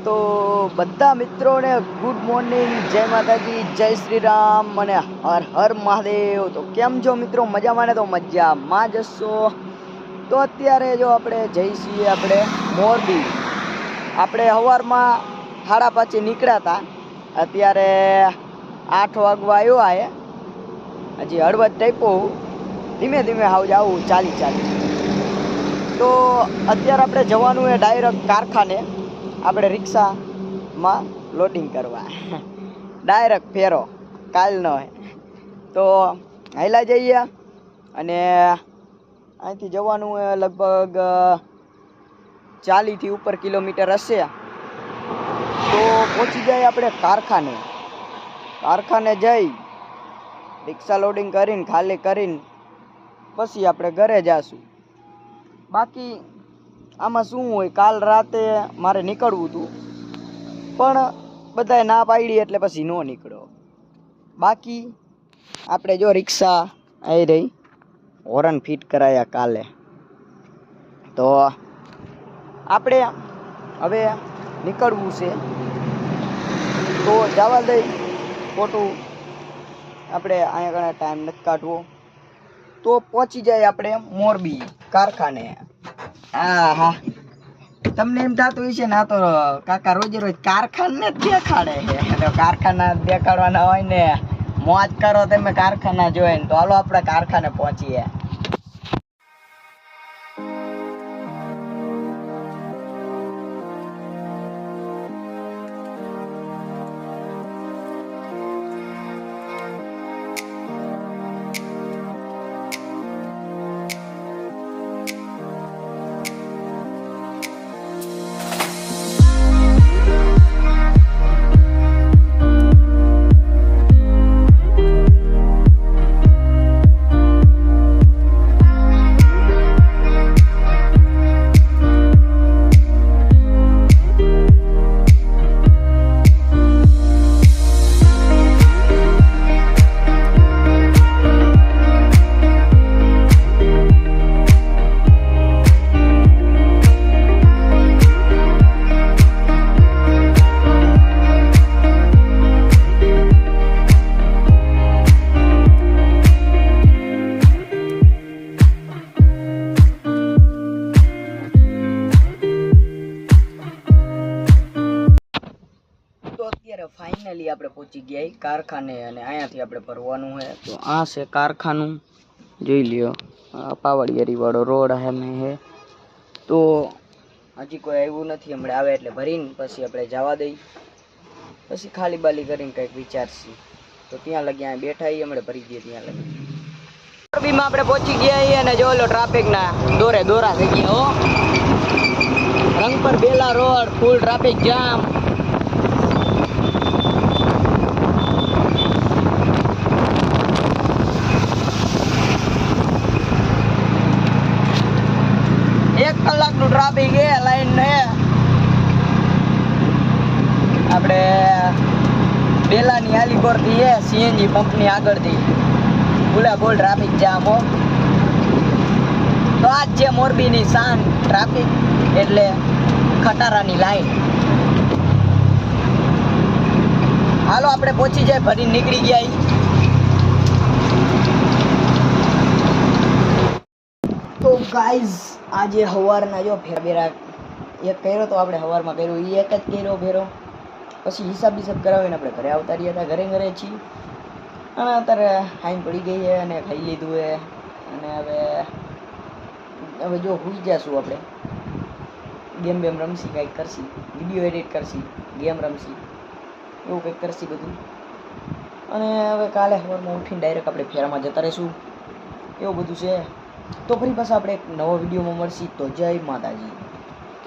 તો બધા મિત્રોને ગુડ મોર્નિંગ, જય માતાજી, જય શ્રી રામ અને હર હર મહાદેવ। તો કેમ છો મિત્રો? મજામાં ને? તો મજામાં જશો। તો અત્યારે જો આપણે જઈશી આપણે મોરબી। આપણે સવારમાં 5:30 નીકળ્યા હતા, અત્યારે 8 વાગવા આવ્યા હે। હજી હળવદ ટાઈપો ધીમે ધીમે હાવ જાવું ચાલી। તો અત્યારે આપણે જવાનું એ ડાયરેક્ટ કારખાને, આપણે રિક્ષામાં લોડિંગ કરવા ડાયરેક્ટ ફેરો કાલનો હે। તો હાલ્યા જઈએ અને અહીંથી જવાનું એ લગભગ 40 થી ઉપર કિલોમીટર હશે। તો પહોંચી જાય આપણે કારખાને જઈ રિક્ષા લોડિંગ કરીને ખાલી કરીને પછી આપણે ઘરે જાશું। બાકી આમાં શું હોય, કાલ રાતે મારે નીકળવું હતું પણ બધાએ ના પાડી એટલે પછી ન નીકળ્યો। બાકી આપણે જો રિક્ષા આવી રહી, હોર્ન ફિટ કરાયા કાલે। તો આપણે હવે નીકળવું છે, તો જવા દઈ, ખોટું આપણે અહીંયા ઘણા ટાઈમ નથી કાઢવો। તો પહોંચી જાય આપણે મોરબી કારખાને। હા, તમને એમ થતું હશે ને આ તો કાકા રોજે રોજ કારખાને જ દેખાડે છે, તો કારખાના દેખાડવાના હોય ને, મોજ કરો તમે કારખાના જોઈને। તો હાલો આપણે કારખાને પહોંચીએ। ફાઇનલી આપણે પહોંચી ગયા કારખાને અને અહીંયાથી આપણે ભરવાનું છે। તો આ છે કારખાનું, જોઈ લ્યો, પાવડિયારી વાળો રોડ હે। તો હજી કોઈ આવ્યું નથી, હમણાં આવે એટલે ભરીને પછી આપણે જવા દઈ, પછી ખાલી બાલી કરીને કંઈક વિચારશી। તો ત્યાં લગી અહીંયા બેઠા હમણાં ભરી દઈએ ત્યાં લગી। મોરબીમાં આપણે પહોંચી ગયા અને જો લો ટ્રાફિકના દોરા થઈ ગયા હો। રંગ પર બેલા રોડ, ફૂલ ટ્રાફિક જામ। કલાકનું ટ્રાફિક હે, લાઈન ને આપણે બેલાની આલીપોરથી હે, સીએનજી પંપની આગળથી ફૂલ ટ્રાફિક જામ હો। તો આજ છે મોરબીની શાન, ટ્રાફિક એટલે ખટારાની લાઈન। હાલો આપણે પહોંચી જાય, ભરીને નીકળી ગયા। તો ગાઈઝ આજે સવારના જો ફેરબેરા એક કર્યો, તો આપણે સવારમાં કર્યો એ એક જ કર્યો ફેરો, પછી હિસાબ કરાવીને આપણે ઘરે આવતા રહ્યા હતા। ઘરે છીએ અને અત્યારે હાઈન પડી ગઈ છે અને ખાઈ લીધું છે અને હવે જો હોઈ જશું, આપણે ગેમ રમશી, કંઈક કરશી, વિડીયો એડિટ કરશી, ગેમ રમશી, એવું કંઈક કરશી બધું। અને હવે કાલે સવારમાં ઉઠીને ડાયરેક્ટ આપણે ફેરામાં જતા રહીશું, એવું બધું છે। તો ફરી પાછા આપણે એક નવો વિડીયોમાં મળશી। તો જય માતાજી।